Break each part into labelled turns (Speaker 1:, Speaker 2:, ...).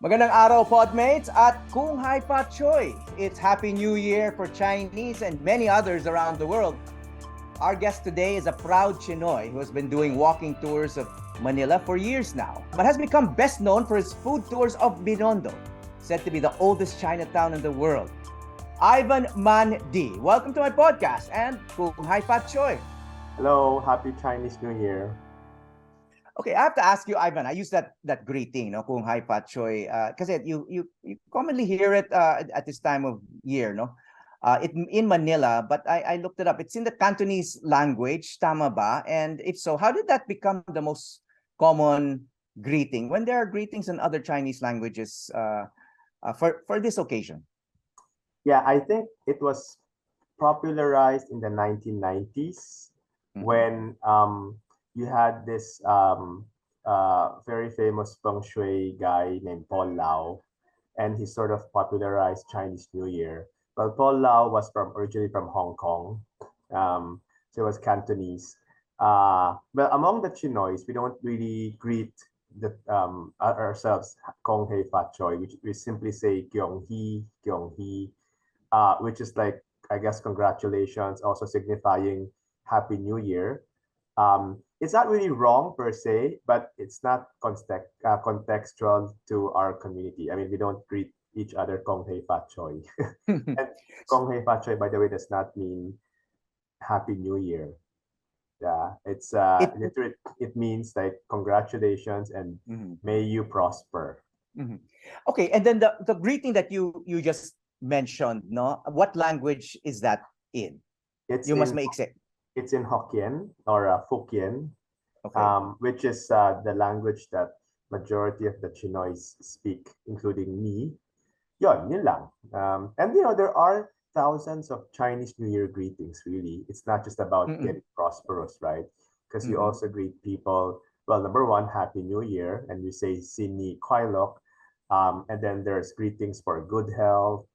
Speaker 1: Magandang araw, Podmates, at Kung Hai Pa Choy. It's Happy New Year for Chinese and many others around the world. Our guest today is a proud Chinoy who has been doing walking tours of Manila for years now, but has become best known for his food tours of Binondo, said to be the oldest Chinatown in the world. Ivan Man D. Welcome to my podcast and Kung Hai Pa Choy.
Speaker 2: Hello, happy Chinese New Year.
Speaker 1: Okay, I have to ask you, Ivan. I use that greeting, no, kung hai pa choy, kasi you commonly hear it at this time of year, no, it in Manila. But I looked it up. It's in the Cantonese language, tama ba? And if so, how did that become the most common greeting when there are greetings in other Chinese languages for this occasion?
Speaker 2: Yeah, I think it was popularized in the 1990s
Speaker 1: Mm-hmm.
Speaker 2: when you had this very famous feng shui guy named Paul Lau, and he sort of popularized Chinese New Year. Well, Paul Lau was originally from Hong Kong, so he was Cantonese. Well, among the Chinoys, we don't really greet ourselves Kong Hei Fat Choi, which we simply say Gyong Hee, which is like, I guess, congratulations, also signifying Happy New Year. It's not really wrong per se, but it's not contextual to our community. I mean, we don't greet each other Kong Hei Fat Choi. And Kong Hei Fat Choi, by the way, does not mean Happy New Year. Yeah, it's
Speaker 1: it
Speaker 2: literally, it means like congratulations and
Speaker 1: Mhm.
Speaker 2: may you prosper.
Speaker 1: Mhm. Okay, and then the greeting that you just mentioned, no, what language is that in?
Speaker 2: It's
Speaker 1: You must
Speaker 2: in
Speaker 1: make it.
Speaker 2: it's in Hokkien or Fukien,
Speaker 1: Okay.
Speaker 2: which is the language that majority of the Chinoys speak, including me. Yun lang. And there are thousands of Chinese New Year greetings, really. It's not just about
Speaker 1: Mm-mm.
Speaker 2: getting prosperous, right? Because you
Speaker 1: Mm-hmm.
Speaker 2: also greet people, well, number one, Happy New Year, and we say Sin Ni Kuai Lok. And then there's greetings for good health,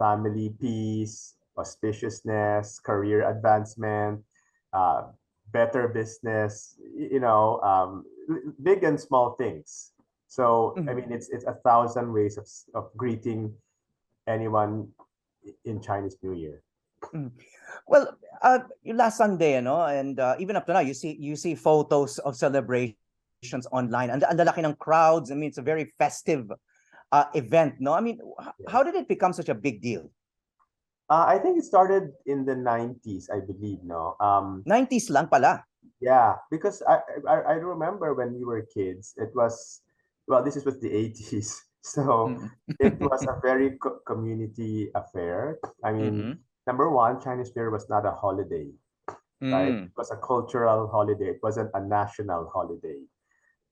Speaker 2: family peace, auspiciousness, career advancement, uh, better business, big and small things. So I
Speaker 1: Mm-hmm.
Speaker 2: mean, it's a thousand ways of greeting anyone in Chinese New Year.
Speaker 1: Mm. Well, last Sunday, and even up to now, you see photos of celebrations online, and the laki ng crowds. I mean, it's a very festive event, no? I mean, how
Speaker 2: Yes.
Speaker 1: did it become such a big deal?
Speaker 2: I think it started in the 90s, I believe. No.
Speaker 1: 90s lang pala.
Speaker 2: Yeah, because I remember when we were kids, it was, well, this was the 80s. So
Speaker 1: Mm.
Speaker 2: it was a very community affair. I mean,
Speaker 1: Mm-hmm.
Speaker 2: number one, Chinese New Year was not a holiday, right?
Speaker 1: Mm.
Speaker 2: It was a cultural holiday. It wasn't a national holiday.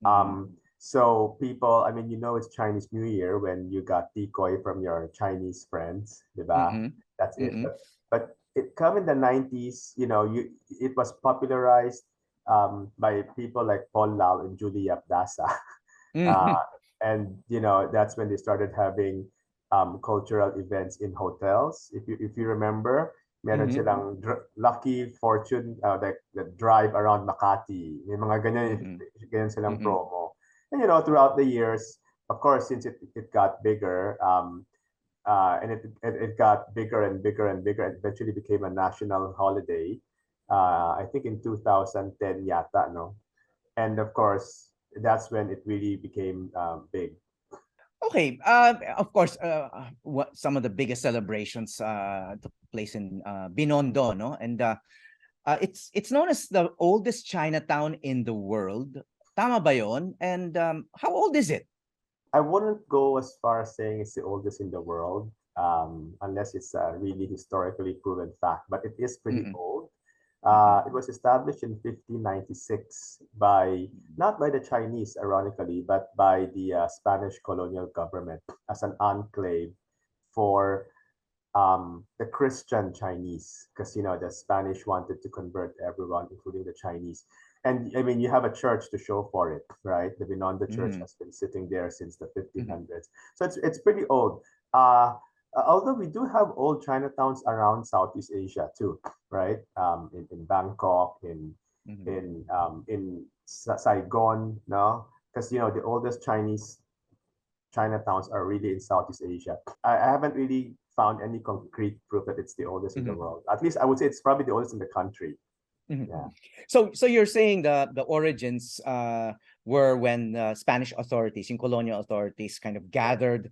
Speaker 1: Mm.
Speaker 2: So people, I mean, it's Chinese New Year when you got decoy from your Chinese friends, diba?
Speaker 1: Mm-hmm.
Speaker 2: That's it.
Speaker 1: Mm-hmm.
Speaker 2: But it come in the 90s, it was popularized by people like Paul Lau and Julie Abdasa.
Speaker 1: Mm-hmm.
Speaker 2: Uh, and that's when they started having cultural events in hotels. If you remember, meron
Speaker 1: Mm-hmm.
Speaker 2: silang Lucky Fortune, like the drive around Makati. May mga
Speaker 1: Mm-hmm.
Speaker 2: ganyan silang
Speaker 1: Mm-hmm.
Speaker 2: promo. And throughout the years, of course, since it got bigger, and it got bigger and bigger and bigger, it eventually became a national holiday. I think in 2010 yata, no? And of course, that's when it really became big.
Speaker 1: Okay. Of course, what some of the biggest celebrations took place in Binondo, no? And it's known as the oldest Chinatown in the world. Tama ba yun? And how old is it?
Speaker 2: I wouldn't go as far as saying it's the oldest in the world, unless it's a really historically proven fact, but it is pretty
Speaker 1: Mm-mm.
Speaker 2: old.
Speaker 1: Mm-mm.
Speaker 2: It was established in 1596 by, not by the Chinese, ironically, but by the Spanish colonial government as an enclave for the Christian Chinese, because the Spanish wanted to convert everyone, including the Chinese. And I mean, you have a church to show for it, right? The Binondo Church
Speaker 1: Mm-hmm.
Speaker 2: has been sitting there since the
Speaker 1: Mm-hmm.
Speaker 2: 1500s, so it's pretty old. Although we do have old Chinatowns around Southeast Asia too, right? In Bangkok,
Speaker 1: Mm-hmm.
Speaker 2: in Saigon, no, because the oldest Chinese Chinatowns are really in Southeast Asia. I haven't really found any concrete proof that it's the oldest in the
Speaker 1: Mhm.
Speaker 2: world. At least I would say it's probably the oldest in the country.
Speaker 1: Mhm.
Speaker 2: Yeah.
Speaker 1: So you're saying the origins were when Spanish authorities, yung colonial authorities, kind of gathered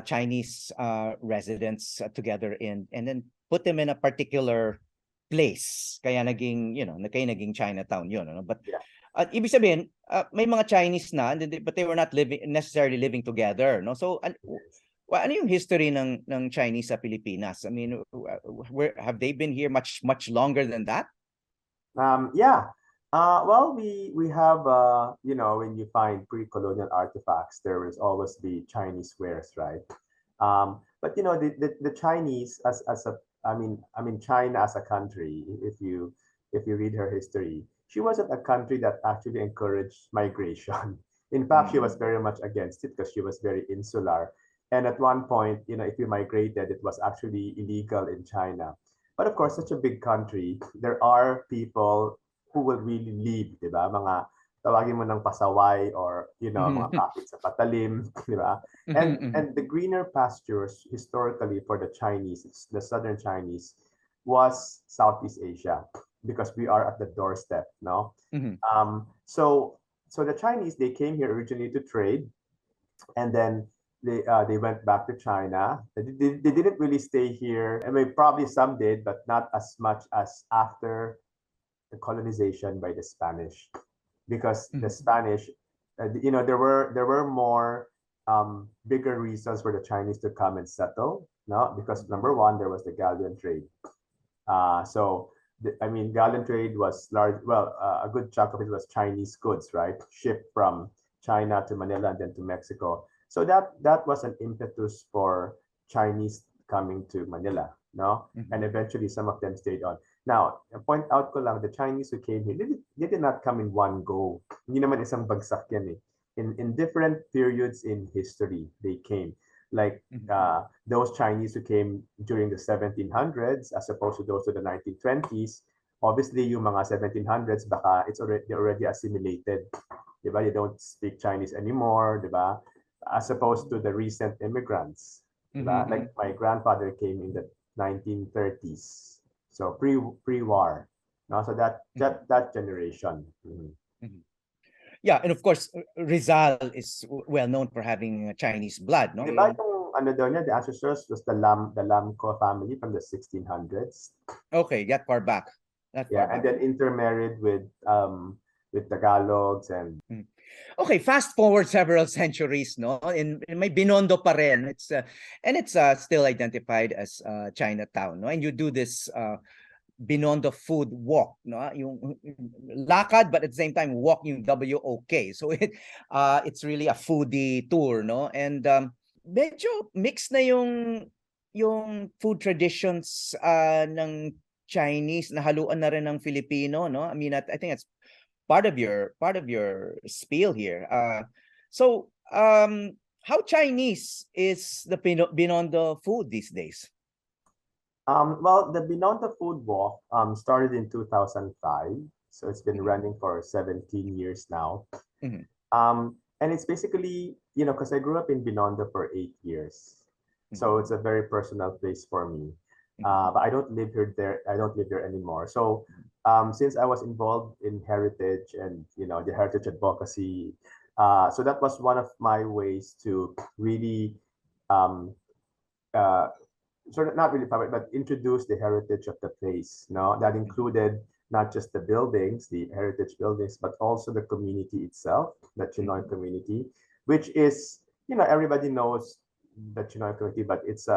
Speaker 1: Chinese residents together and then put them in a particular place. Kaya naging Chinatown yun, ano? But
Speaker 2: Yeah.
Speaker 1: ibig sabihin, may mga Chinese na, but they were not necessarily living together, no? So ano yung history ng Chinese sa Pilipinas? I mean, where have they been here much longer than that?
Speaker 2: Yeah. Well, we have when you find pre-colonial artifacts, there will always be Chinese wares, right? But the Chinese as a I mean China as a country, if you read her history, she wasn't a country that actually encouraged migration. In fact, she was very much against it because she was very insular. And at one point, if you migrated, it was actually illegal in China. But of course, such a big country, there are people who will really leave, di ba? Mga tawagin mo ng pasaway or, mga kapit sa patalim, di ba? And the greener pastures historically for the Chinese, the southern Chinese, was Southeast Asia because we are at the doorstep, no? So the Chinese, they came here originally to trade, and then they went back to China. They didn't really stay here. I mean, probably some did, but not as much as after the colonization by the Spanish, because the Spanish, there were more bigger reasons for the Chinese to come and settle. No, because number one, there was the galleon trade. So galleon trade was large. Well, a good chunk of it was Chinese goods, right? Shipped from China to Manila and then to Mexico. So that was an impetus for Chinese coming to Manila, no? And eventually some of them stayed on. Now, point out ko lang, the Chinese who came here, they did not come in one go. Hindi naman isang bagsak yan eh. In different periods in history, they came. Like those Chinese who came during the 1700s as opposed to those to the 1920s, obviously yung mga 1700s, baka they're already assimilated. Diba? They don't speak Chinese anymore, diba? As opposed to the recent immigrants. Diba? Like my grandfather came in the 1930s. So pre-war. No? So that generation.
Speaker 1: Yeah, and of course, Rizal is well known for having Chinese blood, no?
Speaker 2: Di ba yung ano daw niya, the ancestors was the Lamco family from the 1600s.
Speaker 1: Okay, that far back.
Speaker 2: And then intermarried with Tagalogs and
Speaker 1: Okay, fast forward several centuries, no? In may Binondo pa rin. It's still identified as Chinatown, no? And you do this Binondo food walk, no? Yung lakad, but at the same time walk yung WOK. So it's really a foodie tour, no? And medyo mix na yung food traditions ng Chinese na haluan na rin ng Filipino, no? I mean, I think it's part of your spiel here. So how Chinese is the Binondo food these days?
Speaker 2: Well, the Binondo Food Walk started in 2005, so it's been running for 17 years now. And it's basically, because I grew up in Binondo for 8 years, so it's a very personal place for me. But I don't live there. I don't live there anymore. So since I was involved in heritage and the heritage advocacy, so that was one of my ways to really sort of not really public, but introduce the heritage of the place. No, that included not just the buildings, the heritage buildings, but also the community itself, the Chinoy community, which is, everybody knows the Chinoy community, but it's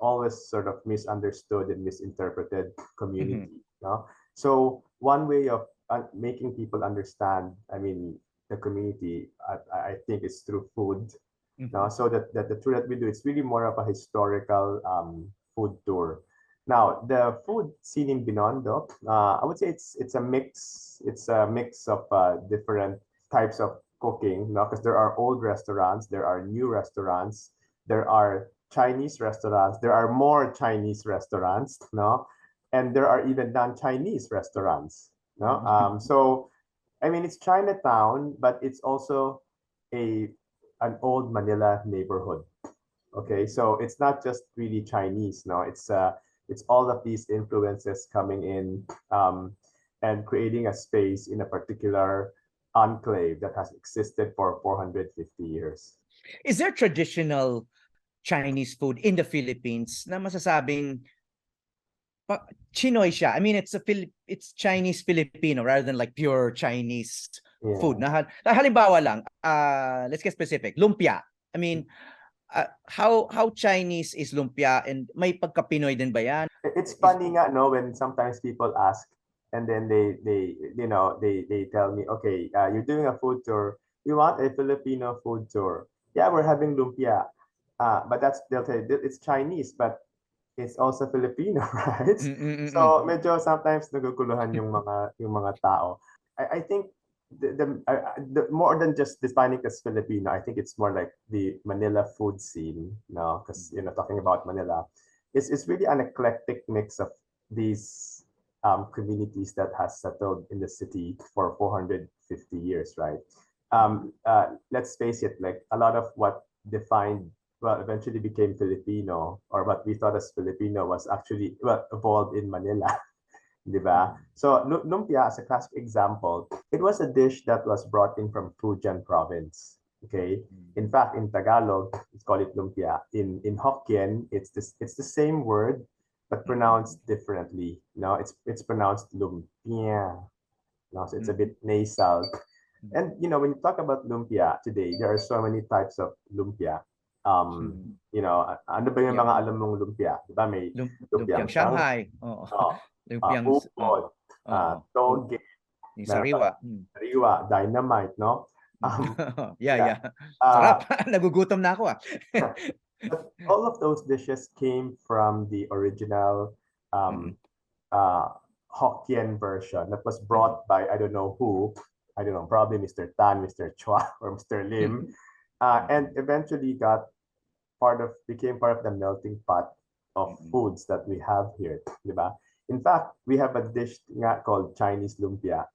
Speaker 2: always sort of misunderstood and misinterpreted community. No? So one way of making people understand, the community, I think, is through food. No? So that the tour that we do, it's really more of a historical food tour. Now, the food scene in Binondo, I would say it's a mix. It's a mix of different types of cooking, because there are old restaurants, there are new restaurants, there are Chinese restaurants, there are more Chinese restaurants, no, and there are even non-Chinese restaurants, no. So, it's Chinatown, but it's also a an old Manila neighborhood. Okay, so it's not just really Chinese, no, it's all of these influences coming in, and creating a space in a particular enclave that has existed for 450 years.
Speaker 1: Is there traditional Chinese food in the Philippines na masasabing Chinoy siya? I mean, it's Chinese Filipino rather than like pure Chinese food.
Speaker 2: Yeah.
Speaker 1: Halimbawa lang, let's get specific. Lumpia. I mean, how Chinese is lumpia, and may pagka-Pinoy din ba yan?
Speaker 2: It's funny nga, no, when sometimes people ask, and then they tell me, okay, you're doing a food tour. You want a Filipino food tour? Yeah, we're having lumpia. But they'll say it's Chinese, but it's also Filipino, right? So medyo sometimes naguguluhan yung mga tao. I think the more than just defining as Filipino, I think it's more like the Manila food scene, no? Because talking about Manila, it's really an eclectic mix of these communities that has settled in the city for 450 years, right? Let's face it, like a lot of what defined, well, eventually became Filipino, or what we thought as Filipino, was actually, well, evolved in Manila. Diba? So lumpia, as a classic example, it was a dish that was brought in from Fujian province. Okay, in fact, in Tagalog, it's called it lumpia. In Hokkien, it's the same word but pronounced differently. No, it's pronounced lumpia. No, so it's a bit nasal. And when you talk about lumpia today, there are so many types of lumpia. Ano ba yung mga alam mong lumpia? Diba? May
Speaker 1: lumpiang Shanghai.
Speaker 2: Upod, toge,
Speaker 1: sariwa.
Speaker 2: Sariwa, dynamite, no?
Speaker 1: Yeah. Sarap. Nagugutom na ako.
Speaker 2: But all of those dishes came from the original Hokkien version that was brought by, I don't know who, probably Mr. Tan, Mr. Chua, or Mr. Lim, and eventually became part of the melting pot of foods that we have here, diba? In fact, we have a dish nga called Chinese lumpia.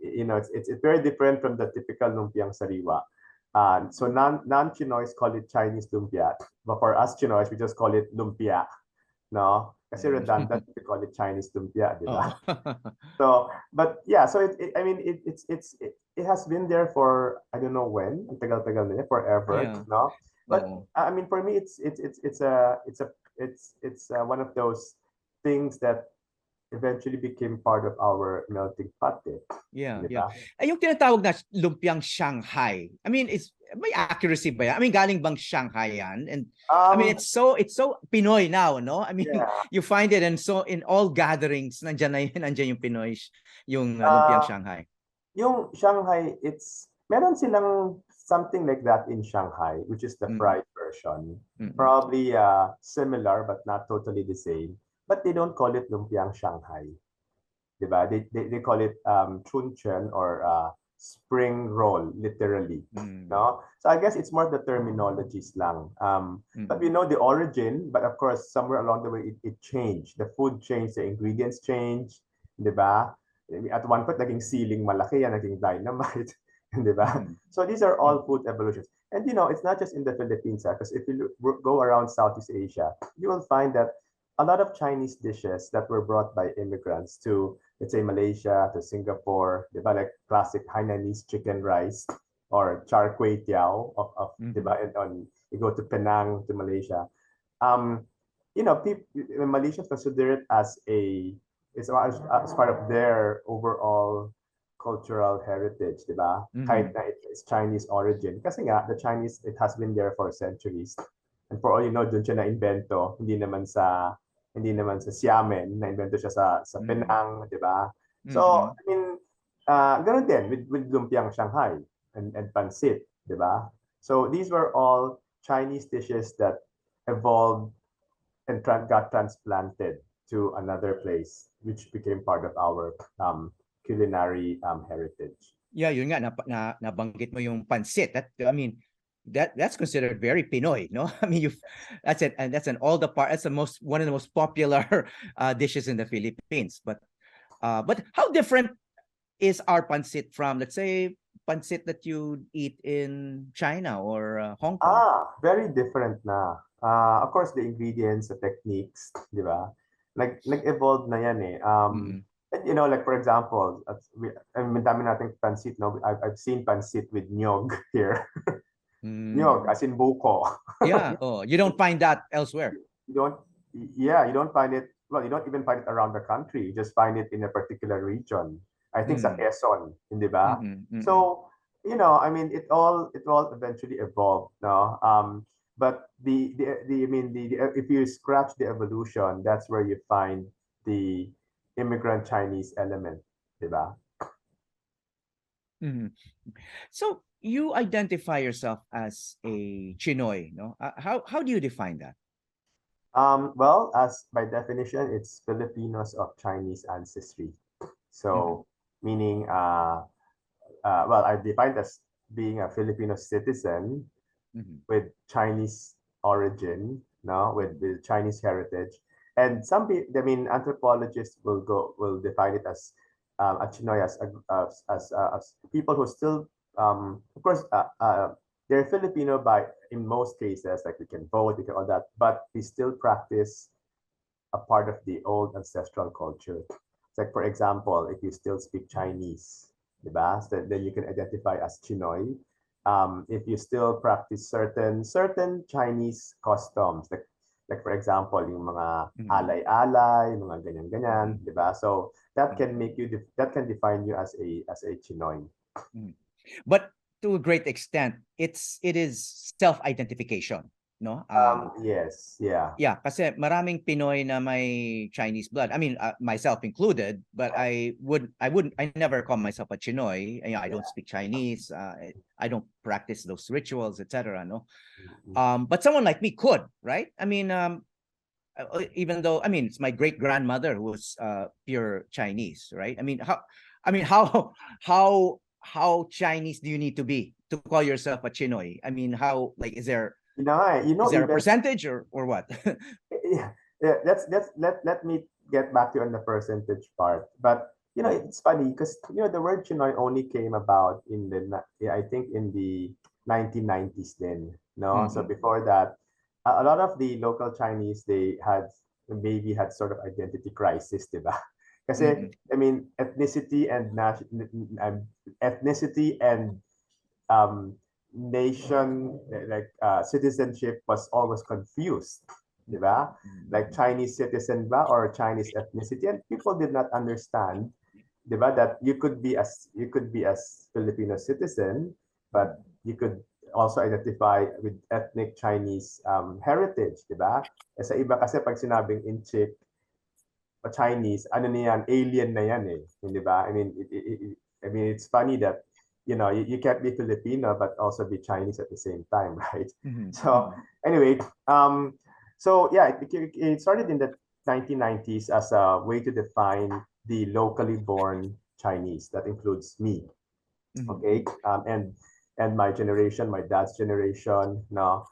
Speaker 2: It's very different from the typical lumpiang sariwa. So non-Chinoys call it Chinese lumpia, but for us Chinoys, we just call it lumpia. No? Kasi redundant to call it Chinese lumpia, diba? So, but yeah, so it has been there for, I don't know when, tagal-tagal na forever, no? But I mean, for me, it's one of those things that eventually became part of our melting pot.
Speaker 1: Yeah. Ay, yung tinatawag na lumpiang Shanghai, I mean, may accuracy ba yan? I mean, galing bang Shanghai yan? And I mean, it's so Pinoy now, no? I mean, you find it in all gatherings, nandiyan yung Pinoy, yung lumpiang Shanghai.
Speaker 2: Yung Shanghai, meron silang something like that in Shanghai, which is the fried version. Probably similar, but not totally the same. But they don't call it lumpiang Shanghai. Diba? They call it chunchen, or spring roll, literally. No? So I guess it's more the terminologies lang. But we know the origin, but of course, somewhere along the way, it changed. The food changed, the ingredients changed. Diba? At one point, naging ceiling malaki yan, naging dynamite. Diba? So these are all food evolutions. And it's not just in the Philippines, because if you go around Southeast Asia, you will find that a lot of Chinese dishes that were brought by immigrants to, let's say, Malaysia, to Singapore, diba, like classic Hainanese chicken rice, or char kway teow diba, and you go to Penang, to Malaysia. Malaysians consider it as part of their overall cultural heritage, diba? Kahit na it's Chinese origin. Kasi nga, the Chinese, it has been there for centuries. And for all you know, dun siya na-invento, hindi naman sa Xiamen, na-invento siya sa Penang, diba? So, I mean, ganun din with lumpiang Shanghai and pancit, diba? So these were all Chinese dishes that evolved and got transplanted to another place, which became part of our culinary heritage.
Speaker 1: Yeah, yun nga, nabanggit mo yung pancit. I mean, that's considered very Pinoy, no? I mean, that's it, and that's one of the most popular dishes in the Philippines. But how different is our pancit from, let's say, pancit that you eat in China or Hong Kong?
Speaker 2: Very different na. Of course, the ingredients, the techniques, di ba? Nag-evolve na yan eh.
Speaker 1: Mm-mm.
Speaker 2: And, like for example, I mean, dami nating pancit, no? I've seen pancit with nyog here. Nyog, as in buko.
Speaker 1: Yeah. Oh, you don't find that elsewhere.
Speaker 2: You don't, yeah, you don't find it, well, you don't even find it around the country. You just find it in a particular region. I think sa
Speaker 1: Mm.
Speaker 2: Quezon, hindi ba?
Speaker 1: Mm-mm. Mm-mm.
Speaker 2: So, I mean, it all eventually evolved, no? But I mean, if you scratch the evolution, that's where you find the immigrant Chinese element, di ba?
Speaker 1: Mm-hmm. So you identify yourself as a Chinoy, no? How do you define that?
Speaker 2: Well, as by definition, it's Filipinos of Chinese ancestry.
Speaker 1: Mm-hmm.
Speaker 2: So, meaning, well, I defined as being a Filipino citizen
Speaker 1: Mm-hmm.
Speaker 2: with Chinese origin, no, with Chinese heritage. And some people, I mean, anthropologists will define it as a Chinoy as people who still, of course, they're Filipino by in most cases, like we can vote, we can all that, but we still practice a part of the old ancestral culture. It's like, for example, if you still speak Chinese, diba? So then you can identify as Chinoy. If you still practice certain Chinese customs, like for example, yung mga
Speaker 1: Mm-hmm.
Speaker 2: alay-alay, mga ganyan-ganyan,
Speaker 1: Mm-hmm.
Speaker 2: diba? So that can make you that can define you as a Chinoy.
Speaker 1: Mm-hmm. But to a great extent, it is self-identification, no?
Speaker 2: Yes, yeah.
Speaker 1: Yeah, kasi maraming Pinoy na may Chinese blood. I mean, myself included, but I never call myself a Chinoy. I don't
Speaker 2: Yeah.
Speaker 1: speak Chinese. I don't practice those rituals, etc. No,
Speaker 2: Mhm.
Speaker 1: but someone like me could, right? I mean, even though I mean, it's my great grandmother who was pure Chinese, right? I mean, how Chinese do you need to be to call yourself a Chinoy? I mean, how like is there a
Speaker 2: Even
Speaker 1: percentage or what?
Speaker 2: yeah, yeah, let me get back to you on the percentage part. But it's funny because the word Chinoy only came about I think in the 1990s then. No, so
Speaker 1: Mm-mm.
Speaker 2: before that, a lot of the local Chinese they had maybe had sort of identity crisis, diba? Kasi
Speaker 1: Mm-mm.
Speaker 2: I mean ethnicity and um, nation, like citizenship was always confused, di ba? Like
Speaker 1: Mm-mm.
Speaker 2: Chinese citizen ba or Chinese ethnicity, and people did not understand, di ba, that you could be as Filipino citizen, but you could also identify with ethnic Chinese heritage, di ba? Sa iba kasi pag sinabing Inchik o Chinese, ano na yan, alien na yan eh, di ba? I mean, it's funny that you can't be Filipino but also be Chinese at the same time, right?
Speaker 1: Mm-mm.
Speaker 2: So anyway, so yeah, it started in the 1990s as a way to define the locally born Chinese. That includes me,
Speaker 1: Mm-mm.
Speaker 2: okay, and my generation, my dad's generation, no,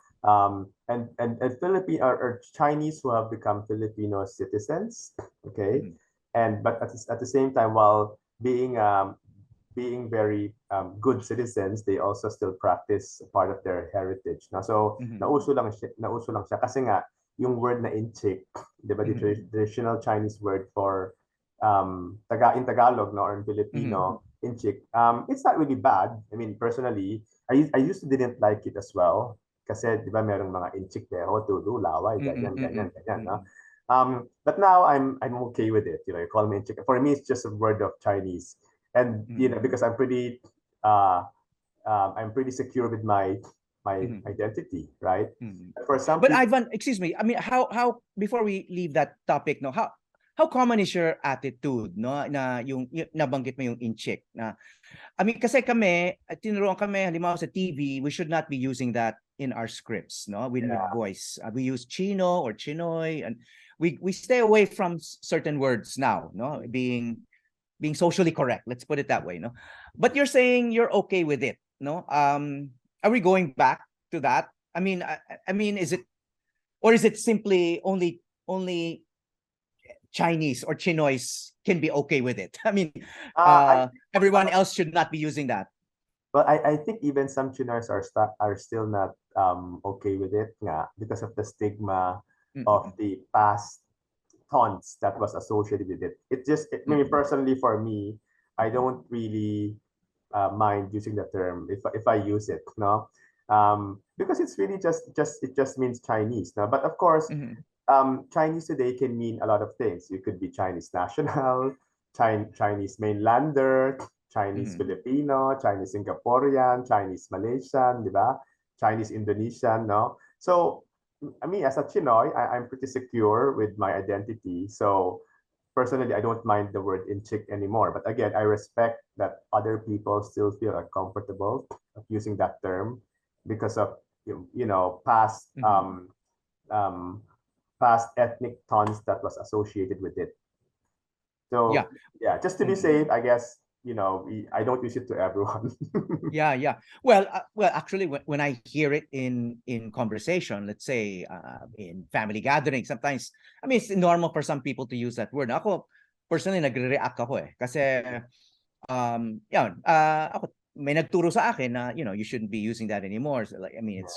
Speaker 2: and Philippine or Chinese who have become Filipino citizens, okay,
Speaker 1: Mm-mm.
Speaker 2: and but at the same time, while being very good citizens, they also still practice part of their heritage. No? So,
Speaker 1: Mm-mm.
Speaker 2: nauso lang siya kasi nga, yung word na inchik, di ba, the
Speaker 1: Mm-mm.
Speaker 2: traditional Chinese word for in Tagalog, no, or in
Speaker 1: Mm-mm.
Speaker 2: Filipino, inchik, it's not really bad. I mean, personally, I used to didn't like it as well. Kasi, di ba, merong mga inchik deho, tudu, laway, ganyan,
Speaker 1: Mm-mm.
Speaker 2: ganyan, ganyan, no?
Speaker 1: Mm-mm.
Speaker 2: But now I'm okay with it. You call me inchik. For me, it's just a word of Chinese, and
Speaker 1: Mm-mm.
Speaker 2: because uh I'm pretty secure with my
Speaker 1: Mm-mm.
Speaker 2: identity, right?
Speaker 1: Mm-mm.
Speaker 2: For some
Speaker 1: But
Speaker 2: people,
Speaker 1: Ivan, excuse me. I mean, how before we leave that topic, no, how common is your attitude, no, na yung nabanggit mo yung incheck na I mean, kasi kami, tinuruan kami, halimbawa sa TV, we should not be using that in our scripts, no? With
Speaker 2: yeah,
Speaker 1: voice. We use Chino or Chinoy, and we stay away from certain words now, no? Being socially correct, let's put it that way, no? But you're saying you're okay with it, no? Are we going back to that? I mean, is it simply only Chinese or Chinoys can be okay with it? I mean,
Speaker 2: I
Speaker 1: everyone else should not be using that.
Speaker 2: Well, I think even some Chinoys are still not okay with it nga because of the stigma of
Speaker 1: Mm-mm.
Speaker 2: the past taunts that was associated with it. I mean,
Speaker 1: Mm-mm.
Speaker 2: personally for me, I
Speaker 1: Mm-mm.
Speaker 2: don't really mind using the term if I use it, no, because it's really it just means Chinese, no. But of course,
Speaker 1: Mm-mm.
Speaker 2: Chinese today can mean a lot of things. You could be Chinese national, Chinese mainlander, Chinese
Speaker 1: Mm-mm.
Speaker 2: Filipino, Chinese Singaporean, Chinese Malaysian, di ba? Chinese Indonesian, no? So, I mean, as a Chinoy, I'm pretty secure with my identity. So, personally, I don't mind the word inchik anymore. But again, I respect that other people still feel uncomfortable of using that term because of past
Speaker 1: Mm-mm.
Speaker 2: um, past ethnic tons that was associated with it.
Speaker 1: Yeah.
Speaker 2: So yeah, just to be
Speaker 1: Mm-mm.
Speaker 2: safe, I guess, I don't use it to everyone.
Speaker 1: Yeah, yeah. Well, actually, when I hear it in conversation, let's say in family gatherings, sometimes, I mean, it's normal for some people to use that word. Ako, personally, nagre-react ako kasi, yun, ako, may nagturo sa akin na, you shouldn't be using that anymore. So, like, I mean,
Speaker 2: Yeah,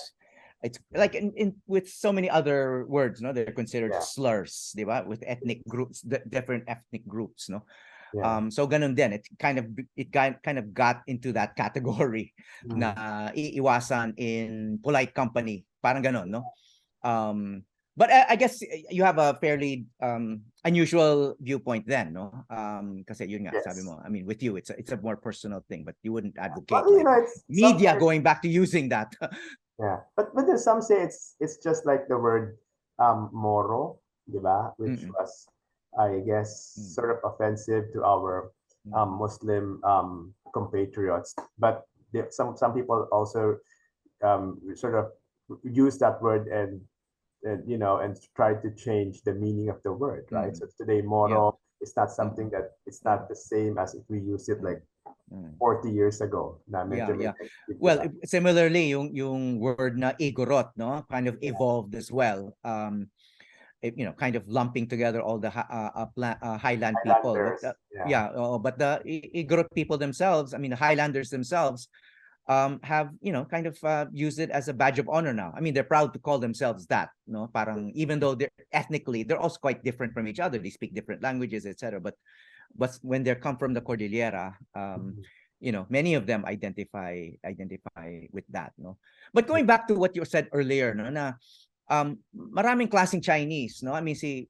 Speaker 1: it's like in with so many other words, no, they're considered
Speaker 2: yeah,
Speaker 1: slurs, di ba? With ethnic groups, different ethnic groups, no.
Speaker 2: yeah.
Speaker 1: So ganun din. It kind of got into that category
Speaker 2: Mm.
Speaker 1: na iiwasan in polite company. Parang ganun, no? Um, but I guess you have a fairly unusual viewpoint then, no? Kasi yun nga, sabi
Speaker 2: Yes.
Speaker 1: mo, I mean, with you, it's a more personal thing, but you wouldn't advocate
Speaker 2: Well,
Speaker 1: like
Speaker 2: it's some
Speaker 1: media
Speaker 2: say
Speaker 1: going back to using that.
Speaker 2: yeah, but then some say it's just like the word moro, di ba? Which
Speaker 1: Mm-mm,
Speaker 2: was, I guess,
Speaker 1: mm,
Speaker 2: sort of offensive to our
Speaker 1: mm,
Speaker 2: Muslim compatriots. But some people also sort of use that word and try to change the meaning of the word, right?
Speaker 1: mm.
Speaker 2: So today,
Speaker 1: Yeah.
Speaker 2: moro is not something
Speaker 1: Mm-mm,
Speaker 2: that it's
Speaker 1: mm,
Speaker 2: not the same as if we use it
Speaker 1: mm,
Speaker 2: like
Speaker 1: mm.
Speaker 2: 40 years ago. Na
Speaker 1: Yeah,
Speaker 2: medyo may
Speaker 1: yeah.
Speaker 2: negative, di
Speaker 1: Well,
Speaker 2: ba?
Speaker 1: similarly, yung word na igorot, no, kind of
Speaker 2: Yeah.
Speaker 1: evolved as well. Kind of lumping together all the highland people. But
Speaker 2: Highlanders. Yeah.
Speaker 1: yeah, but the igorot people themselves, I mean, the Highlanders themselves, have kind of used it as a badge of honor now. I mean, they're proud to call themselves that. No, parang even though they're ethnically, they're also quite different from each other. They speak different languages, etc. But when they come from the Cordillera,
Speaker 2: Mhm.
Speaker 1: many of them identify with that, no. But going back to what you said earlier, no, na maraming klaseng Chinese, no. I mean, si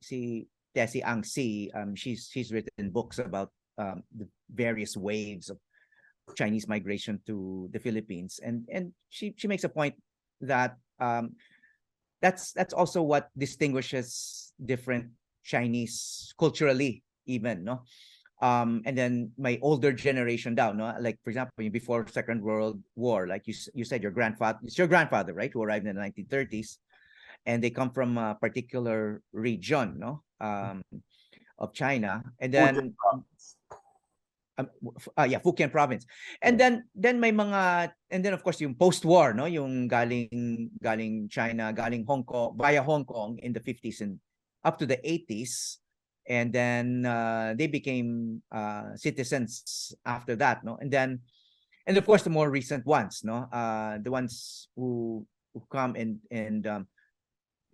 Speaker 1: Tessie Ang Si, she's written books about the various waves of Chinese migration to the Philippines, and she makes a point that that's also what distinguishes different Chinese culturally, even, no. And then my older generation down, no, like for example, before Second World War, like you said, it's your grandfather, right, who arrived in the 1930s, and they come from a particular region, no, of China, and
Speaker 2: Fujian
Speaker 1: then
Speaker 2: province.
Speaker 1: yeah, Fujian province. And
Speaker 2: Yeah.
Speaker 1: then may mga, and then of course yung post-war, no, yung galing China, galing Hong Kong, via Hong Kong in the 50s and up to the 80s. And then they became citizens after that, no? And of course the more recent ones, no? The ones who come and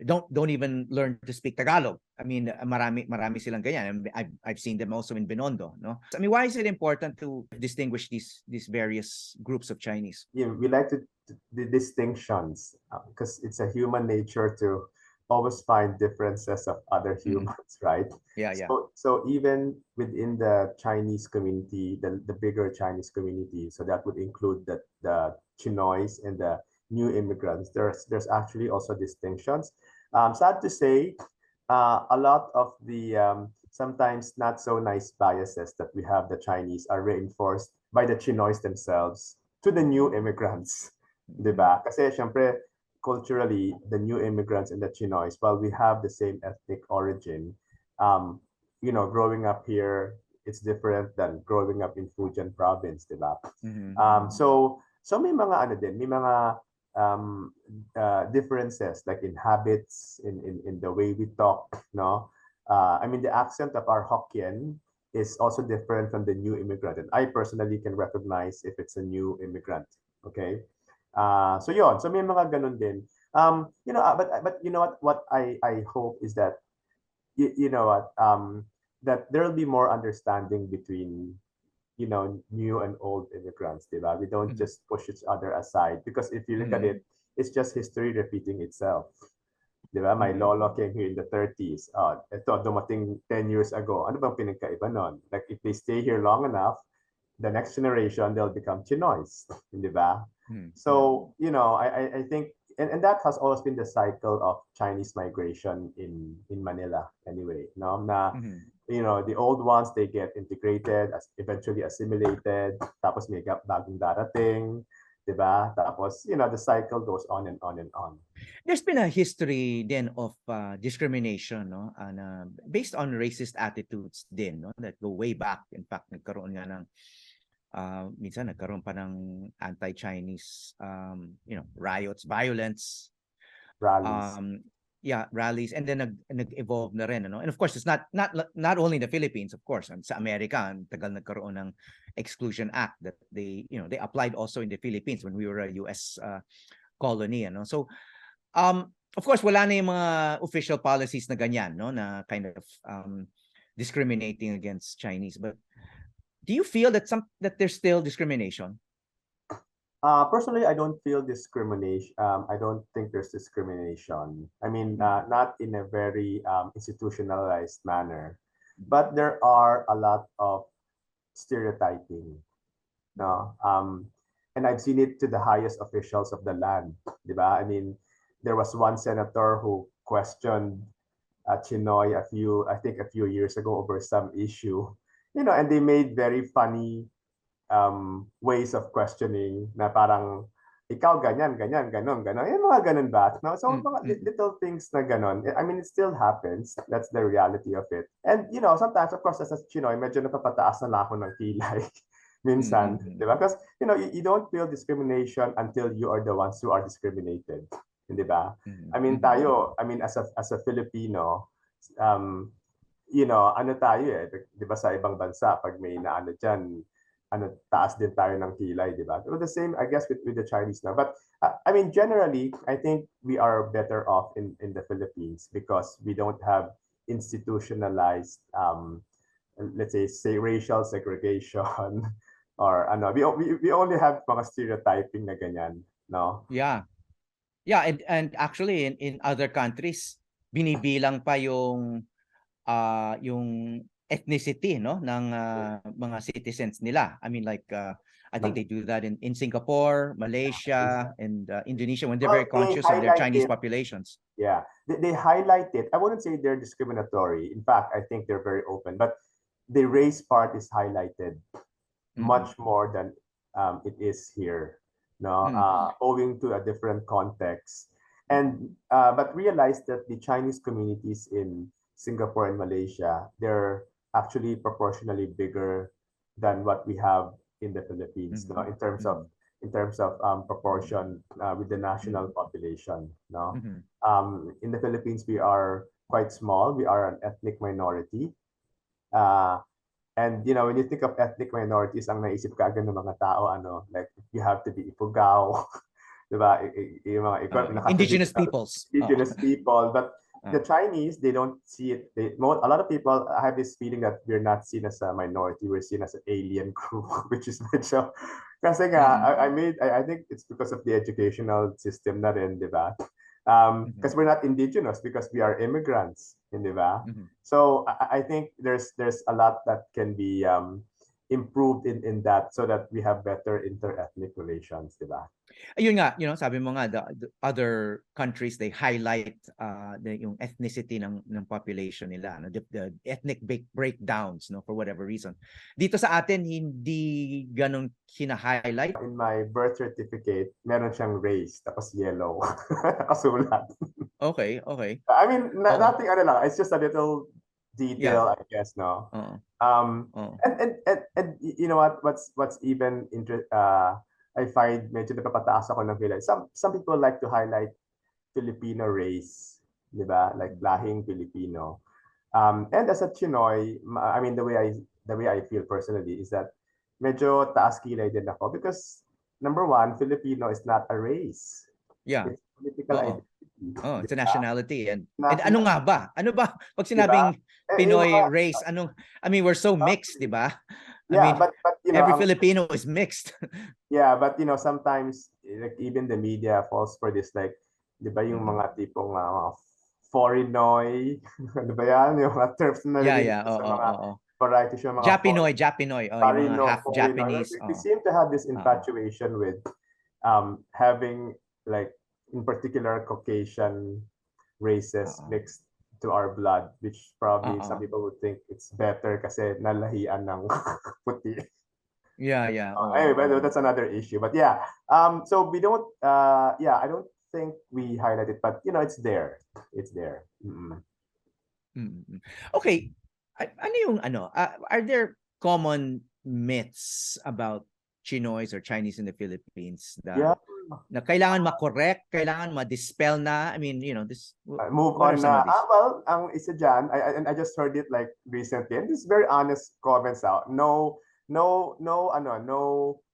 Speaker 1: don't even learn to speak Tagalog. I mean, marami silang ganyan. I've seen them also in Binondo, no? I mean, why is it important to distinguish these various groups of Chinese?
Speaker 2: Yeah, we like the distinctions because it's a human nature to always find differences of other
Speaker 1: Mm-mm.
Speaker 2: humans, right?
Speaker 1: Yeah, yeah.
Speaker 2: So even within the Chinese community, the bigger Chinese community, so that would include the Chinoys and the new immigrants. There's actually also distinctions. Sad to say, a lot of the sometimes not so nice biases that we have the Chinese are reinforced by the Chinoys themselves to the new immigrants, 'di
Speaker 1: Mm-mm.
Speaker 2: ba? Kasi syempre culturally the new immigrants and the Chinoys, while we have the same ethnic origin, um, growing up here, it's different than growing up in Fujian province, 'di ba?
Speaker 1: Mm-hmm.
Speaker 2: So may mga ano din, may mga differences like in habits, in the way we talk, no? I mean the accent of our Hokkien is also different from the new immigrant. And I personally can recognize if it's a new immigrant. Okay? So yun. So may mga ganun din. But you know what I hope is that you know what that there will be more understanding between new and old immigrants, diba? We don't just push each other aside because if you look at it, it's just history repeating itself. Diba? My lolo came here in the 30s. Ito, dumating 10 years ago. Ano bang pinagkaiba nun? Like, if they stay here long enough, the next generation, they'll become Chinoys. Diba? So, I think, and that has always been the cycle of Chinese migration in Manila anyway. No? The old ones, they get integrated, eventually assimilated, tapos may bagong darating, diba? Tapos, the cycle goes on and on and on.
Speaker 1: There's been a history then of discrimination, no? And based on racist attitudes din, no? That go way back. In fact, nagkaroon nga ng minsan nagkaroon pa ng anti-Chinese riots, violence,
Speaker 2: rallies.
Speaker 1: Rallies, and then nag-evolve na rin, ano? And of course, it's not only in the Philippines, of course, sa Amerika, tagal nagkaroon ng Exclusion Act that they applied also in the Philippines when we were a US colony, ano? So of course, wala na yung mga official policies na ganyan, no, na kind of discriminating against Chinese. But do you feel that there's still discrimination?
Speaker 2: Personally, I don't feel discrimination. I don't think there's discrimination. I mean, not in a very institutionalized manner, but there are a lot of stereotyping. No, and I've seen it to the highest officials of the land. Diba? I mean, there was one senator who questioned Chinoy a few years ago over some issue, and they made very funny ways of questioning na parang ikaw ganyan, ganyan, ganon, ganon. Yung mga ganon ba? No? So mga little things na ganon. I mean, it still happens. That's the reality of it. And sometimes, of course, as a Chinoy, medyo napapataas na ako ng kilay. Minsan, diba? Because, you don't feel discrimination until you are the ones who are discriminated. Di ba? I mean, as a Filipino, ano tayo di ba sa ibang bansa, pag may naano dyan, taas din tayo ng kilay, di ba? The same, I guess, with the Chinese now. But, I mean, generally, I think we are better off in the Philippines because we don't have institutionalized, let's say racial segregation or we only have mga stereotyping na ganyan, no?
Speaker 1: Yeah, and actually in other countries binibilang pa yung ethnicity, no, ng mga citizens nila. I mean, like I think they do that in Singapore, Malaysia, and Indonesia when they're very conscious of their Chinese populations.
Speaker 2: Yeah, they highlight it. I wouldn't say they're discriminatory. In fact, I think they're very open. But the race part is highlighted much more than it is here. No, owing to a different context, and but realize that the Chinese communities in Singapore and Malaysia, they're actually proportionally bigger than what we have in the Philippines, no, in terms of proportion with the national population. No, in the Philippines we are quite small. We are an ethnic minority. And when you think of ethnic minorities, ang naisip ka agad ng mga tao, like you have to be Ifugao, diba? Yung mga
Speaker 1: indigenous peoples.
Speaker 2: Indigenous people, but the Chinese, they don't see it. A lot of people have this feeling that we're not seen as a minority, we're seen as an alien group, which is medyo, kasi nga, I think it's because of the educational system na rin, diba? Because we're not indigenous, because we are immigrants, diba? So I think there's a lot that can be improved in that so that we have better inter-ethnic relations, diba?
Speaker 1: Ayun nga, sabi mo nga, the other countries, they highlight yung ethnicity ng population nila, no? The ethnic breakdowns, no, for whatever reason. Dito sa atin, hindi ganun hina-highlight.
Speaker 2: In my birth certificate, meron siyang race, tapos yellow. Nakasulat.
Speaker 1: Okay.
Speaker 2: I mean, nothing, it's just a little detail, I guess, no? And you know what's even I find medyo napapataas ako ng kilay. Some people like to highlight Filipino race, di ba? Like lahing Filipino. And as a Chinoy, I mean, the way the way I feel personally is that medyo taas kilay din ako because number one, Filipino is not a race.
Speaker 1: Yeah.
Speaker 2: It's political
Speaker 1: Oo.
Speaker 2: identity.
Speaker 1: Oh,
Speaker 2: Di
Speaker 1: it's a
Speaker 2: ba?
Speaker 1: nationality. And
Speaker 2: Na,
Speaker 1: ano nga ba? Ano ba pag
Speaker 2: di ba?
Speaker 1: sinabing
Speaker 2: Yung mga,
Speaker 1: Pinoy race, I mean, we're so mixed, di ba? I
Speaker 2: yeah,
Speaker 1: mean,
Speaker 2: but you know,
Speaker 1: every Filipino is mixed.
Speaker 2: yeah, but you know, sometimes like even the media falls for this like, 'di ba yung
Speaker 1: Mm-mm.
Speaker 2: mga tipong mga foreignoy, ano ba yan? Yung mga terms na
Speaker 1: Yeah,
Speaker 2: narinig
Speaker 1: yeah.
Speaker 2: ko
Speaker 1: Oo,
Speaker 2: sa
Speaker 1: oo,
Speaker 2: mga
Speaker 1: oo.
Speaker 2: variety show, mga
Speaker 1: Japinoy, Japinoy. Oh, yung mga
Speaker 2: Farino,
Speaker 1: half
Speaker 2: Foreignoy.
Speaker 1: Japanese.
Speaker 2: We
Speaker 1: Oh.
Speaker 2: seem to have this
Speaker 1: Oo.
Speaker 2: infatuation with having like in particular Caucasian races
Speaker 1: Oo.
Speaker 2: mixed to our blood, which probably some
Speaker 1: Oo.
Speaker 2: people would think it's better kasi nalahian ng puti.
Speaker 1: Yeah, yeah. Oo,
Speaker 2: Anyway,
Speaker 1: oo.
Speaker 2: that's another issue. But yeah, so we don't, yeah, I don't think we highlight it, but you know, it's there. It's there. Mm-mm.
Speaker 1: Mm-mm. Okay. Ano yung are there common myths about Chinoys or Chinese in the Philippines
Speaker 2: Yeah,
Speaker 1: na kailangan ma-correct, kailangan ma-dispel na? I mean,
Speaker 2: move
Speaker 1: what are
Speaker 2: on
Speaker 1: some of
Speaker 2: na.
Speaker 1: these?
Speaker 2: Well, ang isa dyan, and I just heard it like recently, and this is very honest comments out. No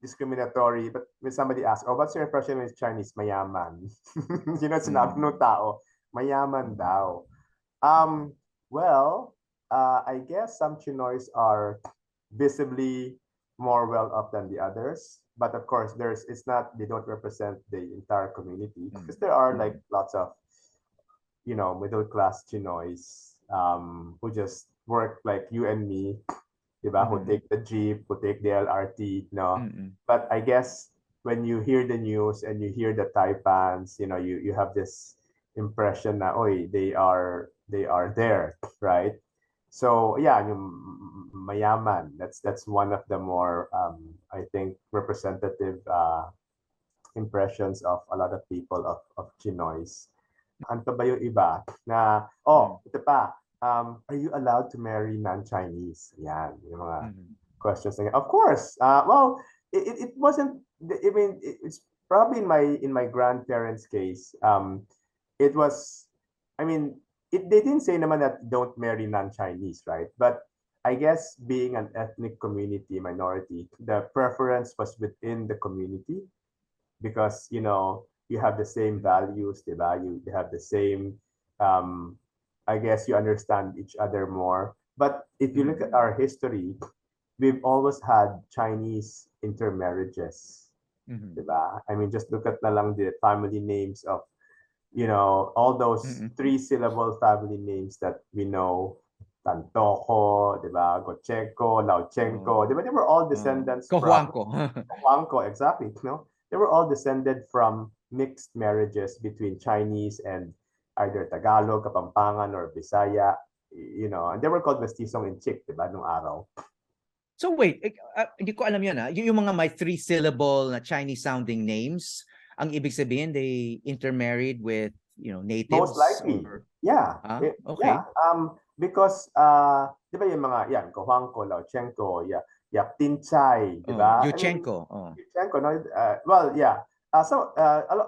Speaker 2: discriminatory. But when somebody asks, "Oh, what's your impression with Chinese?" Mayaman. You know, sinabi
Speaker 1: Mm.
Speaker 2: ng tao, mayaman
Speaker 1: Mm.
Speaker 2: daw. Um, well, I guess some Chinoys are visibly more well off than the others. But of course, it's not, they don't represent the entire community
Speaker 1: Mm.
Speaker 2: because there are like
Speaker 1: Mm.
Speaker 2: lots of, you know, middle class Chinoys who just work like you and me, diba? Who
Speaker 1: Mm.
Speaker 2: take the jeep, who take the LRT, no.
Speaker 1: Mm.
Speaker 2: But I guess when you hear the news and you hear the Taipans, you know, you have this impression na, oy, they are there, right? So yeah, yung mayaman. That's one of the more I think representative impressions of a lot of people of Chinoys. Ano pa ba yung iba na,
Speaker 1: Mm.
Speaker 2: ito pa, are you allowed to marry non-Chinese? Yan, yung mga
Speaker 1: Mm.
Speaker 2: questions. Of course. Well, it wasn't, I mean, it's probably in my grandparents' case, it was, I mean, they didn't say naman that don't marry non-Chinese, right? But I guess being an ethnic community minority, the preference was within the community because you know you have the same values, the value, they have the same. I guess you understand each other more. But if you look at our history, we've always had Chinese intermarriages,
Speaker 1: Mm.
Speaker 2: diba? I mean, just look at na lang the family names of, you know, all those
Speaker 1: Mm.
Speaker 2: three-syllable family names that we know. Tantoko, diba? Gocheko,
Speaker 1: Oh.
Speaker 2: Lauchenko, diba? They were all descendants from
Speaker 1: Kohuangko.
Speaker 2: Huangco, exactly. No, they were all descended from mixed marriages between Chinese and either Tagalog, Kapampangan, or Bisaya. You know, and they were called mestizong in Chick, diba, nung araw.
Speaker 1: So wait, hindi ko alam yan yung mga may three-syllable na Chinese-sounding names, ang ibig sabihin they intermarried with,
Speaker 2: Most
Speaker 1: natives
Speaker 2: likely,
Speaker 1: or
Speaker 2: yeah.
Speaker 1: okay.
Speaker 2: Yeah. Because, di ba yung mga, yan, Cojuangco, Lauchenko, yeah, Tinchay, di
Speaker 1: Oh,
Speaker 2: ba? I mean,
Speaker 1: Yuchenko. Oh.
Speaker 2: Yuchenko, no? Well, yeah.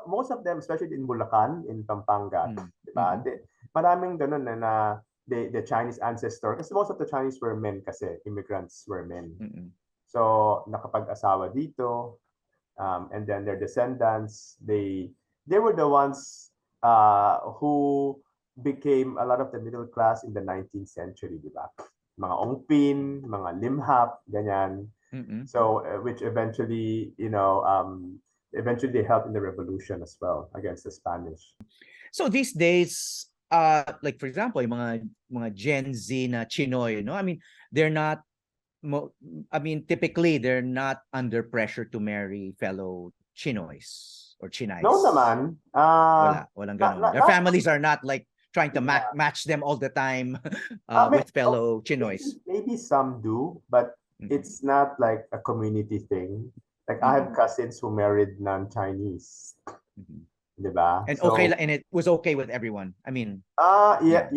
Speaker 2: Most of them, especially in Bulacan, in Pampanga,
Speaker 1: Mm.
Speaker 2: di ba?
Speaker 1: Mm.
Speaker 2: Maraming ganun na the Chinese ancestor, kasi most of the Chinese were men kasi, immigrants were men.
Speaker 1: Mm.
Speaker 2: So, nakapag-asawa dito, and then their descendants, they were the ones who became a lot of the middle class in the 19th century, di ba? Mga Ongpin, mga Limhap, ganyan.
Speaker 1: Mm.
Speaker 2: So, which eventually, eventually they helped in the revolution as well against the Spanish.
Speaker 1: So these days, like for example, yung mga Gen Z na Chinoy, I mean, they're not typically they're not under pressure to marry fellow Chinoys or
Speaker 2: No
Speaker 1: Chinays.
Speaker 2: naman.
Speaker 1: Walang ganon. Their families are not like trying to match them all the time with fellow Chinoys.
Speaker 2: Maybe some do, but it's not like a community thing. Like I have cousins who married non-Chinese. Diba?
Speaker 1: And
Speaker 2: So,
Speaker 1: okay, and it was okay with everyone. I mean,
Speaker 2: yeah.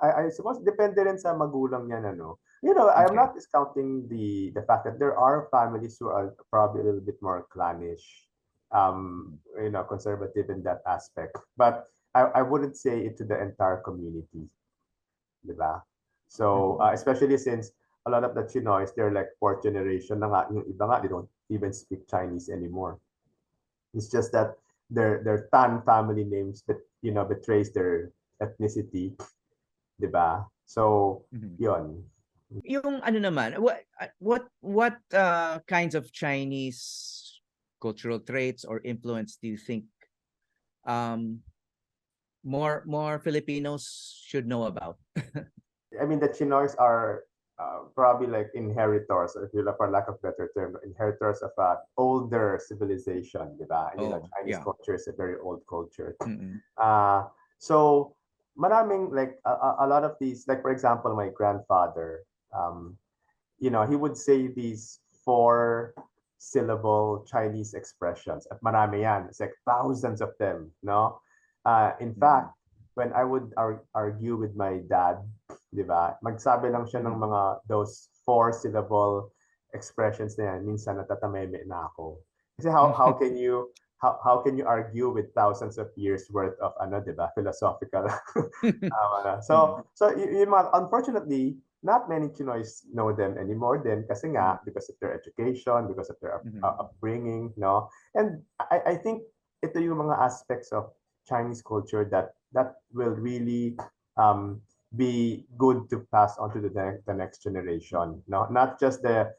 Speaker 2: I suppose depende rin sa magulang niyan, ano. You know, I'm
Speaker 1: okay.
Speaker 2: not discounting the fact that there are families who are probably a little bit more clannish, conservative in that aspect. But I wouldn't say it to the entire community, diba? So, especially since a lot of the Chinoys, they're like fourth generation na nga. Yung iba nga, they don't even speak Chinese anymore. It's just that their Tan family names that betrays their ethnicity, 'di ba? So, yon.
Speaker 1: Yung ano naman, what kinds of Chinese cultural traits or influence do you think um more Filipinos should know about?
Speaker 2: I mean, the Chinoys are probably like inheritors, or if you look for lack of better term, inheritors of an older civilization, di ba? And
Speaker 1: Oh,
Speaker 2: Chinese
Speaker 1: yeah.
Speaker 2: culture is a very old culture.
Speaker 1: Mm-mm.
Speaker 2: So maraming like a lot of these, like for example, my grandfather, um, he would say these four syllable Chinese expressions. At marami yan. It's like thousands of them, no? In fact, when I would argue with my dad, di ba? Magsabi lang siya ng mga those four syllable expressions na yan. Minsan natatameme na ako. Kasi how can you how can you argue with thousands of years worth of di ba, philosophical unfortunately, not many Chinoys know them anymore then kasi nga because of their education, because of their upbringing, no? And I think ito yung mga aspects of Chinese culture that will really be good to pass on to the next generation. No, not just the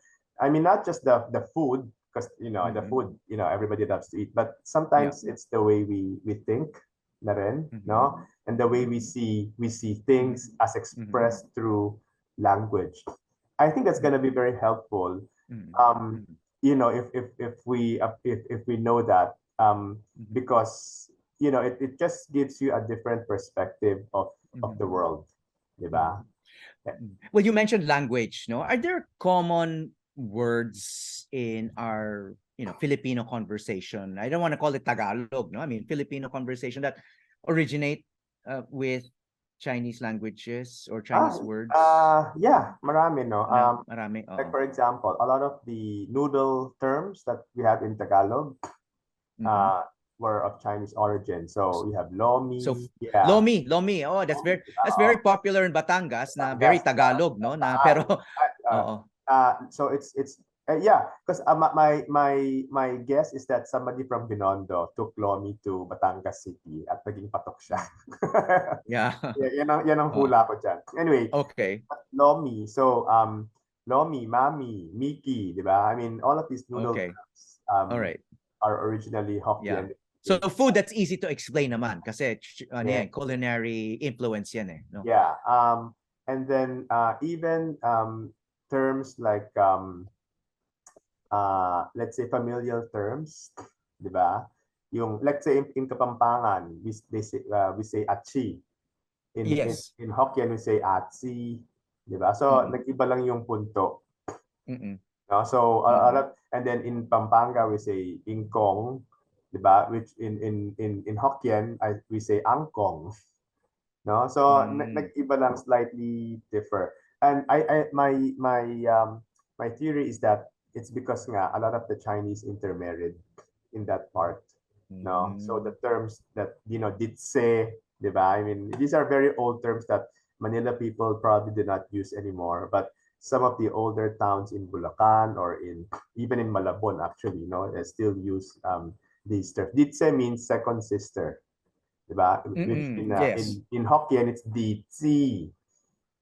Speaker 2: food, because the food, everybody loves to eat, but sometimes it's the way we think na rin, no? And the way we see things as expressed through language. I think that's going to be very helpful. If we know that, because it just gives you a different perspective of the world, diba?
Speaker 1: Well, you mentioned language, no? Are there common words in our Filipino conversation? I don't want to call it Tagalog, no? I mean Filipino conversation that originate with Chinese languages or Chinese words?
Speaker 2: Yeah, marami, no?
Speaker 1: Marami.
Speaker 2: Like for example, a lot of the noodle terms that we have in Tagalog were of Chinese origin. So we have lomi.
Speaker 1: So
Speaker 2: yeah.
Speaker 1: lomi. Oh, that's very popular in Batangas, na very Tagalog, no? Na pero
Speaker 2: so it's yeah, because my guess is that somebody from Binondo took lomi to Batangas City at naging patok siya.
Speaker 1: Yeah.
Speaker 2: Yan ang hula ko dyan. Anyway,
Speaker 1: okay.
Speaker 2: Lomi. So lomi, mami, miki, di ba? I mean, all of these noodle terms
Speaker 1: all right.
Speaker 2: are originally Hokkien.
Speaker 1: Yeah. So food that's easy to explain naman kasi culinary influence yan eh, no?
Speaker 2: Yeah. And then even terms like let's say familial terms, di ba? Yung let's say in Kapampangan, we say achi. In Hokkien we say atsi, di ba? So nag-iba lang yung punto. No? So and then in Pampanga we say ingkong, di ba? Which in Hokkien we say angkong. No? So nag-iba lang, slightly differ. And my theory is that it's because nga a lot of the Chinese intermarried in that part. No? So the terms that ditse, di ba? I mean, these are very old terms that Manila people probably do not use anymore, but some of the older towns in Bulacan or even in Malabon actually, they still use these terms. Ditse means second sister. Diba? Which in Hokkien, it's ditsi.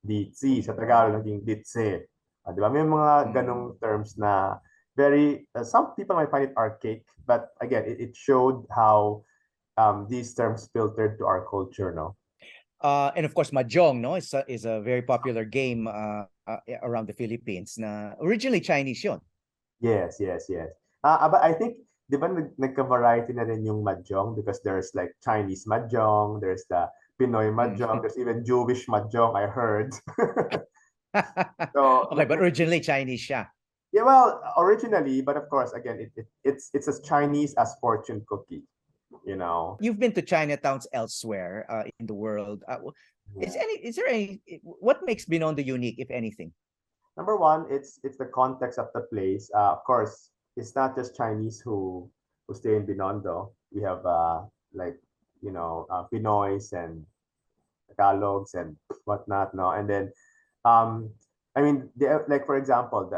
Speaker 2: Ditsi. Sa Tagalog, naging ditse. Diba? May mga ganong terms na very, some people might find it archaic, but again, it showed how these terms filtered to our culture, no?
Speaker 1: And of course, mahjong, no, is a very popular game around the Philippines na originally Chinese yun.
Speaker 2: Yes. But I think, di ba nagka-variety na rin yung mahjong because there's like Chinese mahjong, there's the Pinoy mahjong, there's even Jewish mahjong, I heard. So,
Speaker 1: okay, but originally Chinese siya.
Speaker 2: Yeah, well, originally, but of course, again, it's as Chinese as fortune cookie.
Speaker 1: You've been to Chinatowns elsewhere in the world. What makes Binondo unique, if anything?
Speaker 2: Number one, it's the context of the place. Of course, it's not just Chinese who stay in Binondo. We have Pinoys and Tagalogs and whatnot, no. And then I mean, like for example,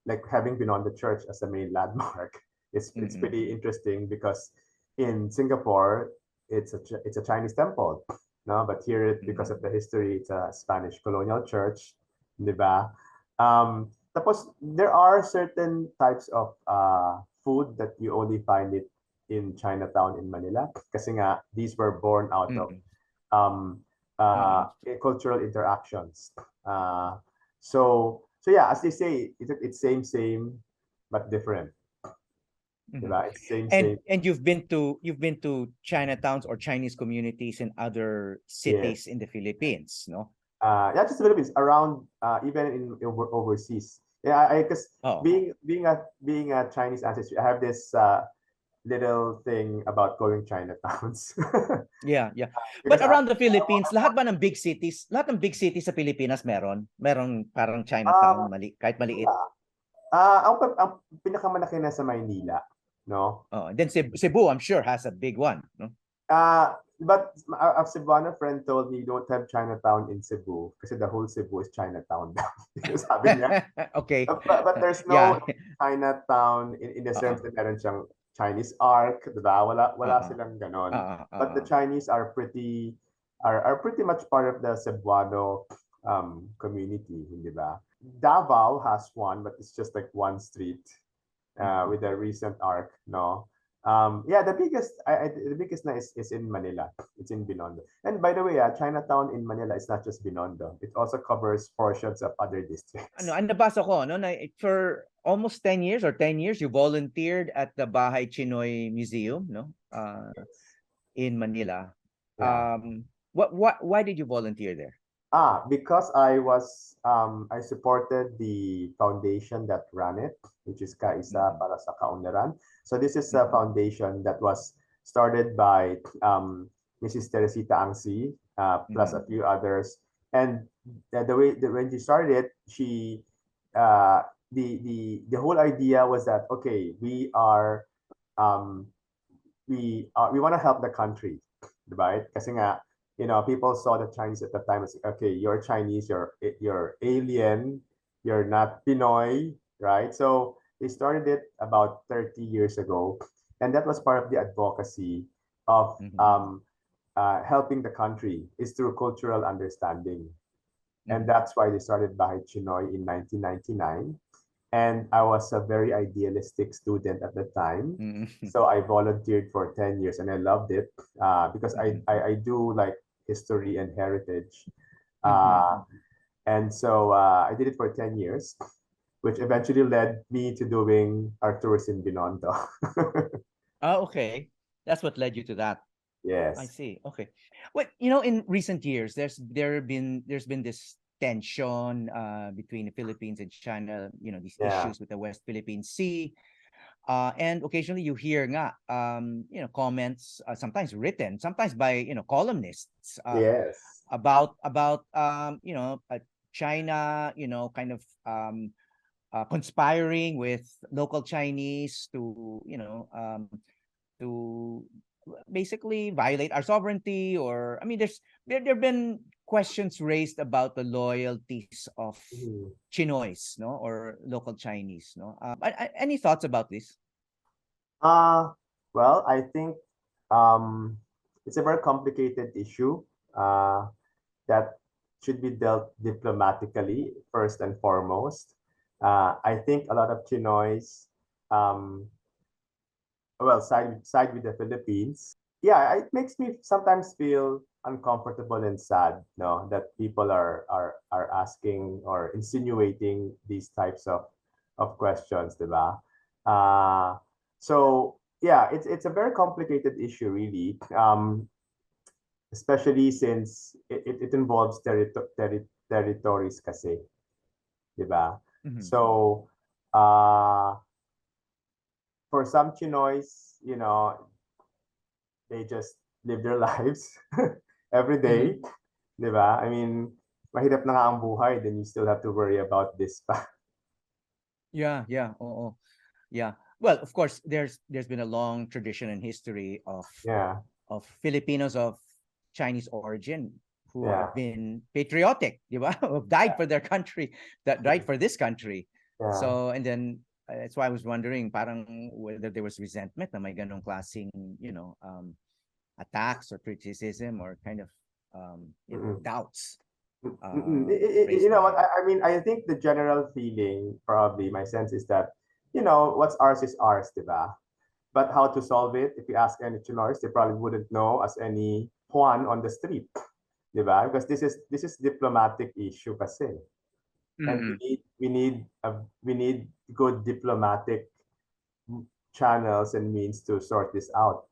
Speaker 2: like having been on the church as a main landmark, it's
Speaker 1: Mm-mm.
Speaker 2: pretty interesting because in Singapore, it's a Chinese temple, no, but here because of
Speaker 1: Mm-mm.
Speaker 2: the history, it's a Spanish colonial church, di ba? Tapos there are certain types of food that you only find it in Chinatown in Manila, kasi nga these were born out of
Speaker 1: Mm-mm.
Speaker 2: um,
Speaker 1: Mm-mm.
Speaker 2: cultural interactions. So yeah, as they say, it's same but different.
Speaker 1: Mhm.
Speaker 2: Diba? It's same.
Speaker 1: And you've been to Chinatowns or Chinese communities in other cities
Speaker 2: Yes.
Speaker 1: in the Philippines, no?
Speaker 2: Yeah, just the Philippines around even overseas. Yeah, I because
Speaker 1: Oh,
Speaker 2: being a Chinese ancestry, I have this little thing about going Chinatowns.
Speaker 1: yeah, yeah. But
Speaker 2: Because
Speaker 1: around the Philippines, lahat ng big cities sa Pilipinas meron parang
Speaker 2: um,
Speaker 1: Chinatown, kahit maliit.
Speaker 2: yeah, ang pinakamalaki na sa Maynila, no?
Speaker 1: Oh, then Cebu, I'm sure has a big one, no?
Speaker 2: But a Cebuano friend told me you don't have Chinatown in Cebu kasi the whole Cebu is Chinatown. Sabi niya.
Speaker 1: Okay.
Speaker 2: But there's no
Speaker 1: Yeah.
Speaker 2: Chinatown in the sense
Speaker 1: Uh-uh.
Speaker 2: that meron siyang Chinese arc, diba? Wala
Speaker 1: Uh-uh.
Speaker 2: silang ganon.
Speaker 1: Uh-uh.
Speaker 2: But the
Speaker 1: Uh-uh.
Speaker 2: Chinese are pretty much part of the Cebuano community, di ba? Davao has one, but it's just like one street
Speaker 1: Mhm.
Speaker 2: with a recent arc, no? Yeah, the biggest na is in Manila. It's in Binondo. And by the way, Chinatown in Manila is not just Binondo. It also covers portions of other districts.
Speaker 1: Ang nabasa ko, no, na for almost 10 years or 10 years, you volunteered at the Bahay Chinoy Museum, no? In Manila.
Speaker 2: Yeah.
Speaker 1: Why did you volunteer there?
Speaker 2: Because I supported the foundation that ran it, which is Kaisa
Speaker 1: Mm-mm.
Speaker 2: para sa Kaunlaran. So this is a
Speaker 1: Mm-mm.
Speaker 2: foundation that was started by Mrs. Teresita Angsi, plus a
Speaker 1: Mm-mm.
Speaker 2: few others. And when she started it, uh, the whole idea was that okay, um, we want to help the country, right? Kasi nga, people saw the Chinese at the time as okay, you're Chinese, you're alien, you're not Pinoy, right? So they started it about 30 years ago, and that was part of the advocacy of
Speaker 1: Mm-hmm.
Speaker 2: helping the country is through cultural understanding, and
Speaker 1: Mm-hmm.
Speaker 2: that's why they started Bahay Chinoy in 1999. And I was a very idealistic student at the time.
Speaker 1: Mm-hmm.
Speaker 2: So I volunteered for 10 years and I loved it because
Speaker 1: Mm-hmm.
Speaker 2: I do like history and heritage.
Speaker 1: Mm-hmm.
Speaker 2: Uh, and so I did it for 10 years, which eventually led me to doing our tours in Binondo.
Speaker 1: Oh, okay. That's what led you to that. I
Speaker 2: Yes.
Speaker 1: see. Okay. Well, in recent years, there's been this tension between the Philippines and China. These
Speaker 2: Yeah.
Speaker 1: issues with the West Philippine Sea. And occasionally you hear nga, comments, sometimes written, sometimes by, columnists,
Speaker 2: Yes.
Speaker 1: about China, kind of conspiring with local Chinese to basically violate our sovereignty. Or I mean, there've been questions raised about the loyalties of
Speaker 2: Mhm.
Speaker 1: Chinoys, no, or local Chinese, no. Any thoughts about this?
Speaker 2: Uh, well, I think um, it's a very complicated issue that should be dealt diplomatically first and foremost. I think a lot of Chinoys, um, well, side with the Philippines. Yeah, it makes me sometimes feel uncomfortable and sad, no, that people are asking or insinuating these types of questions, diba? Uh, so yeah, it's a very complicated issue, really. Especially since it involves territories kasi, diba?
Speaker 1: Mhm.
Speaker 2: So, uh, for some Chinoys, they just live their lives every
Speaker 1: Mhm.
Speaker 2: day, diba? I mean, mahirap na nga ang buhay, then you still have to worry about this pa.
Speaker 1: Yeah, yeah. Oh, yeah. Well, of course, there's been a long tradition and history
Speaker 2: Yeah,
Speaker 1: of Filipinos of Chinese origin who
Speaker 2: Yeah.
Speaker 1: have been patriotic, di ba? Who have died for their country, that died for this country.
Speaker 2: Yeah.
Speaker 1: So, and then that's why I was wondering parang whether there was resentment na may ganong klaseng, attacks or criticism or kind of, doubts.
Speaker 2: You know what? I mean, I think the general feeling, probably my sense is that, what's ours is ours, diba? But how to solve it? If you ask any Chinoys, they probably wouldn't know as any Juan on the street, diba? Because this is diplomatic issue kasi. And we need good diplomatic channels and means to sort this out,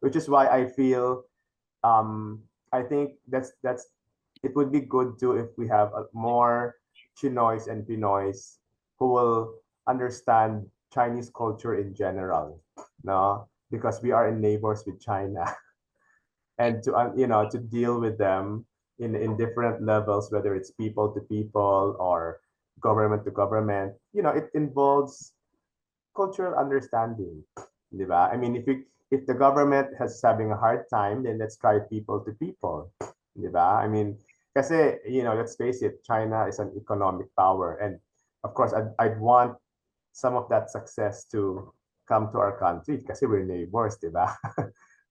Speaker 2: which is why I feel I think that's it would be good too if we have more Chinoys and Pinoys who will understand Chinese culture in general, no, because we are neighbors with China, and to deal with them in different levels, whether it's people to people or government to government, it involves cultural understanding, di ba? I mean, if the government has having a hard time, then let's try people to people, di ba? I mean, kasi, let's face it, China is an economic power, and of course, I'd want some of that success to come to our country kasi we're neighbors, di ba?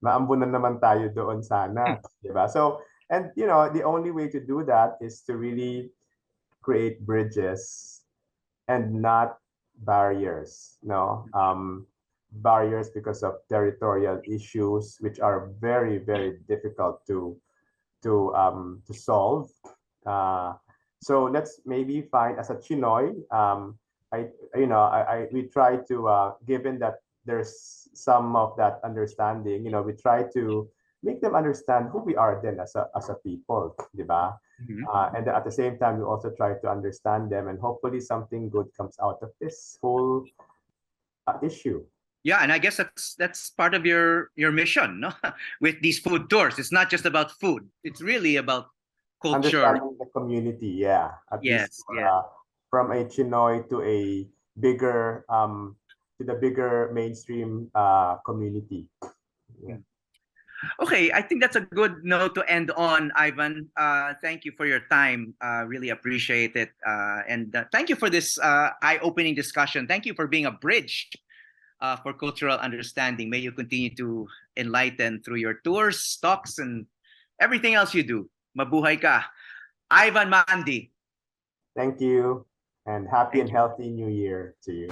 Speaker 2: Maambunan naman tayo doon sana, di ba? So, and the only way to do that is to really create bridges and not barriers, no, barriers because of territorial issues, which are very, very difficult to solve. So let's maybe find as a Chinoy, we try to, given that there's some of that understanding, we try to make them understand who we are then as a people, di ba? And at the same time, we also try to understand them, and hopefully something good comes out of this whole issue.
Speaker 3: Yeah, and I guess that's part of your mission, no? With these food tours. It's not just about food. It's really about culture.
Speaker 2: Understanding the community, yeah. At least from a Chinoy to a bigger to the bigger mainstream community. Yeah.
Speaker 3: Okay, I think that's a good note to end on, Ivan. Thank you for your time. Really appreciate it. And thank you for this eye-opening discussion. Thank you for being a bridge for cultural understanding. May you continue to enlighten through your tours, talks, and everything else you do. Mabuhay ka. Ivan Mandi.
Speaker 2: Thank you. And happy and healthy New Year to you.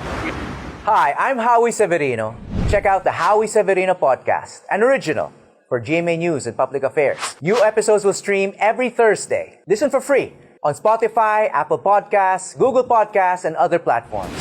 Speaker 4: Hi, I'm Howie Severino. Check out the Howie Severino podcast, an original for GMA News and Public Affairs. New episodes will stream every Thursday. Listen for free on Spotify, Apple Podcasts, Google Podcasts, and other platforms.